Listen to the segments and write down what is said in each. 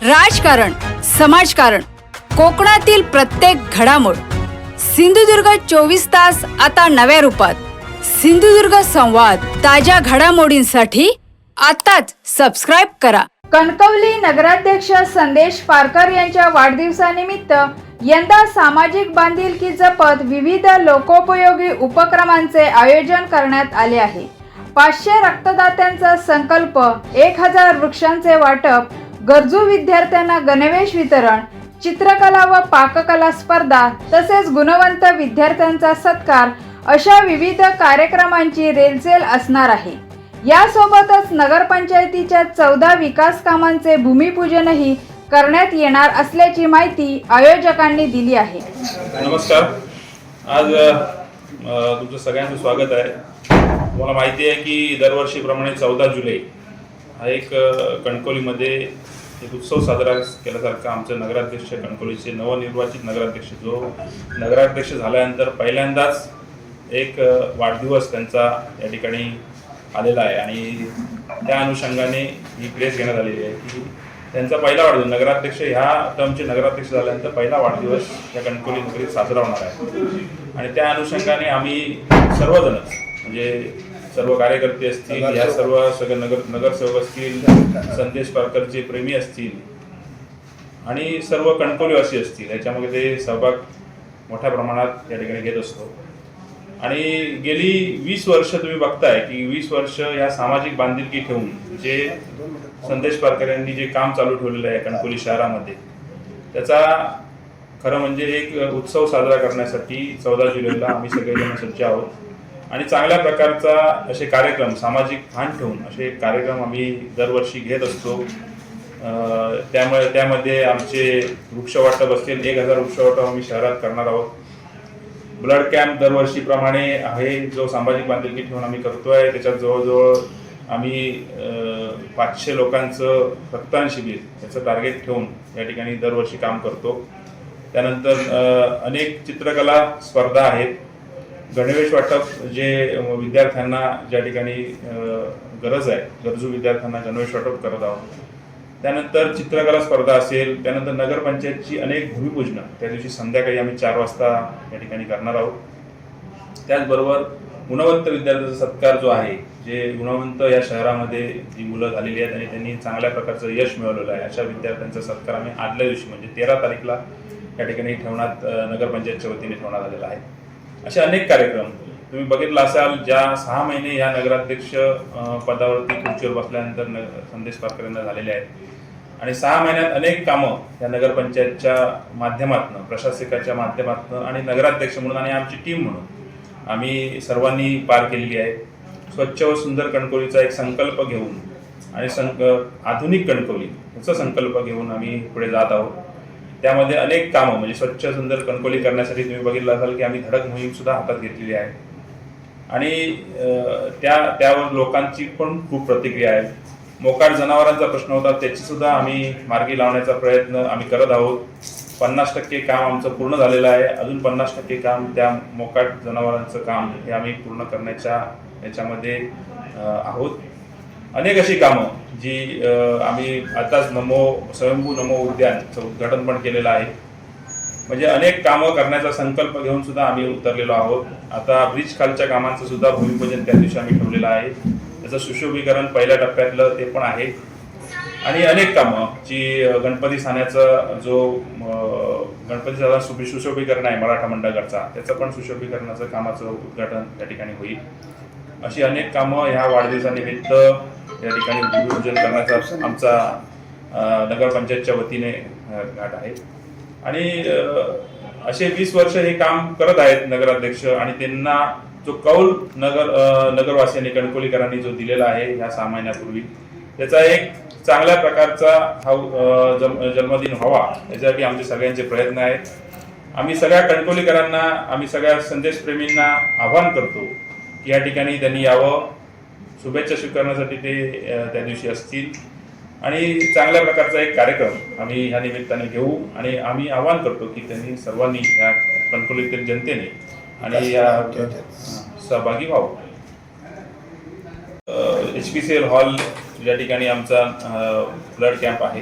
राजकारण, समाजकारण, कोकणातील प्रत्येक घडामोड. सिंधुदुर्ग 24 तास आता नव्या रूपात. सिंधुदुर्ग संवाद, ताज्या घडामोडींसाठी आताच सबस्क्राइब करा. कणकवली नगराध्यक्ष संदेश पारकर यांच्या वाढदिवसानिमित्त यंदा सामाजिक बांधिलकी जपत विविध लोकोपयोगी उपक्रमांचे आयोजन करण्यात आले आहे. 500 रक्तदात्यांचा संकल्प, 1000 वृक्षांचे वाटप, गरजू विद्यार्थ्यांना गणवेश वितरण, चित्रकला व पाककला स्पर्धा तसेच गुणवंत विद्यार्थ्यांचा सत्कार अशा विविध कार्यक्रमांची रेलचेल असणार आहे. यासोबतच नगरपंचायतीच्या 14 विकास कामांचे भूमिपूजनही करण्यात येणार असल्याची माहिती आयोजकांनी दिली आहे. नमस्कार, आज तुमचं सगळ्यांचं स्वागत आहे. तुम्हाला माहिती आहे की दरवर्षीप्रमाणे 14 जुलै हा एक कणकवलीमध्ये एक उत्सव साजरा केल्यासारखा आमचं नगराध्यक्ष, कणकवलीचे नवनिर्वाचित नगराध्यक्ष, जो नगराध्यक्ष झाल्यानंतर पहिल्यांदाच एक वाढदिवस त्यांचा या ठिकाणी आलेला आहे आणि त्या अनुषंगाने ही प्रेस घेण्यात आलेली आहे की त्यांचा पहिला वाढदिवस, नगराध्यक्ष ह्या टर्मचे नगराध्यक्ष झाल्यानंतर पहिला वाढदिवस या कणकवली नगरीत साजरा होणार आहे. आणि त्या अनुषंगाने आम्ही सर्वजणच, म्हणजे सर्व कार्यकर्ते असतील, या सगळे नगरसेवक असतील, संदेश पारकरचे प्रेमी असतील आणि सर्व कणकवलीवासी असतील, याच्यामध्ये ते सहभाग मोठ्या प्रमाणात या ठिकाणी घेत असतो. आणि गेली 20 वर्ष तुम्ही बघताय की 20 वर्ष या सामाजिक बांधिलकी ठेवून जे संदेश पारकर यांनी जे काम चालू ठेवलेलं आहे कणकवली शहरामध्ये, त्याचा खरं म्हणजे एक उत्सव साजरा करण्यासाठी 14 जुलैला आम्ही सगळेजण सज्ज आहोत. आणि चांगल्या प्रकारचा असे कार्यक्रम, सामाजिक भान ठेवून असे कार्यक्रम आम्ही दरवर्षी घेत असतो. त्यामध्ये आमचे वृक्ष वाटप असतील, 1000 वृक्ष वाटप आम्ही शहरात करणार आहोत. ब्लड कॅम्प दरवर्षीप्रमाणे आहे, जो सामाजिक बांधिलकी ठेवून आम्ही करतोय. त्याच्यात जवळजवळ आम्ही 500 लोकांचं रक्तदान शिबिर याचं टार्गेट ठेवून या ठिकाणी दरवर्षी काम करतो. त्यानंतर अनेक चित्रकला स्पर्धा आहेत. गणवेश वाटप, जे विद्यार्थ्यांना ज्या ठिकाणी गरज आहे, गरजू विद्यार्थ्यांना गणवेश वाटप करत आहोत. त्यानंतर चित्रकला स्पर्धा असेल. त्यानंतर नगरपंचायतची अनेक भूमिपूजनं त्या दिवशी संध्याकाळी आम्ही 4 वाजता या ठिकाणी करणार आहोत. त्याचबरोबर गुणवंत विद्यार्थ्यांचा सत्कार जो आहे, जे गुणवंत या शहरामध्ये जी मुलं झालेली आहेत आणि त्यांनी चांगल्या प्रकारचं यश मिळवलेलं आहे, अशा विद्यार्थ्यांचा सत्कार आम्ही आदल्या दिवशी म्हणजे 13 तारीखला या ठिकाणी ठेवण्यात, नगरपंचायतच्या वतीने ठेवण्यात आलेला आहे. असे अनेक कार्यक्रम तुम्ही बघितला असाल. ज्या 6 महिने या नगराध्यक्ष पदावरती खुर्चीवर बसल्यानंतर संदेश पारकर यांना झालेले आहेत आणि 6 महिन्यात अनेक कामं या नगरपंचायतच्या माध्यमातून, प्रशासकाच्या माध्यमातून आणि नगराध्यक्ष म्हणून आणि आमची टीम म्हणून आम्ही सर्वांनी पार केलेली आहे. स्वच्छ व सुंदर कणकवलीचा एक संकल्प घेऊन आणि आधुनिक कणकवली याचा संकल्प घेऊन आम्ही पुढे जात आहोत. त्यामध्ये अनेक कामं, म्हणजे स्वच्छ सुंदर कणकवली करण्यासाठी तुम्ही बघितलं असाल की आम्ही धडक मोहीम सुद्धा हातात घेतलेली आहे आणि त्यावर लोकांची पण खूप प्रतिक्रिया आहे. मोकाट जनावरांचा प्रश्न होता, त्याची सुद्धा आम्ही मार्गी लावण्याचा प्रयत्न आम्ही करत आहोत. 50% काम आमचं पूर्ण झालेलं आहे. अजून 50% काम, त्या मोकाट जनावरांचं काम हे आम्ही पूर्ण करण्याच्या याच्यामध्ये आहोत. अनेक अशी कामं जी आम्ही आताच स्वयंभू नमो उद्यानचं उद्घाटन पण केलेलं आहे. म्हणजे अनेक कामं करण्याचा संकल्प घेऊन सुद्धा आम्ही उतरलेलो आहोत. आता ब्रिज खालच्या कामांचं सुद्धा भूमिपूजन त्या दिवशी आम्ही ठेवलेलं आहे. त्याचं सुशोभीकरण पहिल्या टप्प्यातलं ते पण आहे. आणि अनेक कामं जी गणपती स्थानाचा जो गणपतीचा सुशोभीकरण आहे मराठा मंडळाचा, त्याचं पण सुशोभीकरणाचं कामाचं उद्घाटन त्या ठिकाणी होईल. अशी अनेक कामं ह्या वाढदिवसानिमित्त या ठिकाणी भूमिपूजन करण्याचा आमचा नगरपंचायतच्या वतीने घाट आहे. आणि असे 20 वर्ष हे काम करत आहेत नगराध्यक्ष. आणि त्यांना जो कौल नगरवासियांनी, कणकवलीकरांनी जो दिलेला आहे ह्या 6 महिन्यापूर्वी, त्याचा एक चांगल्या प्रकारचा हा जन्मदिन व्हावा याच्यासाठी आमचे सगळ्यांचे प्रयत्न आहेत. आम्ही सगळ्या कणकवलीकरांना, आम्ही सगळ्या संदेशप्रेमींना आवाहन करतो की या ठिकाणी त्यांनी यावं, शुभेच्छा स्वीकारण्यासाठी ते त्या दिवशी असतील आणि चांगल्या प्रकारचा एक कार्यक्रम आम्ही ह्या निमित्ताने घेऊ. आणि आम्ही आवाहन करतो की त्यांनी सर्वांनी या कणकवलीतील जनतेने आणि या सहभागी व्हावं. HPCL हॉल या ठिकाणी आमचा ब्लड कॅम्प आहे.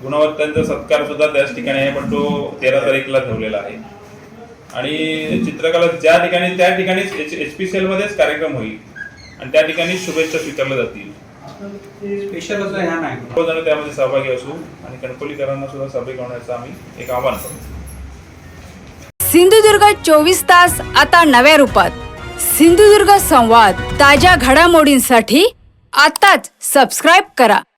गुणवत्तांचा सत्कार सुद्धा त्याच ठिकाणी आहे, पण तो 13 तारीखला ठेवलेला आहे. आणि चित्रकला ज्या ठिकाणी त्या ठिकाणीच HPCL मध्येच कार्यक्रम होईल आणि त्या ठिकाणी शुभेच्छा स्वीकारल्या जातील. स्पेशल असं ह्या नाही. सर्वजण त्यामध्ये सहभागी असू आणि कणकोलीकरांना सुद्धा सहभागी होण्याचं आम्ही एक आवाहन करू. सिंधुदुर्ग 24 तास आता नव्या रूपात. सिंधुदुर्ग संवाद ताज्या घडामोडींसाठी आताच सबस्क्राईब करा.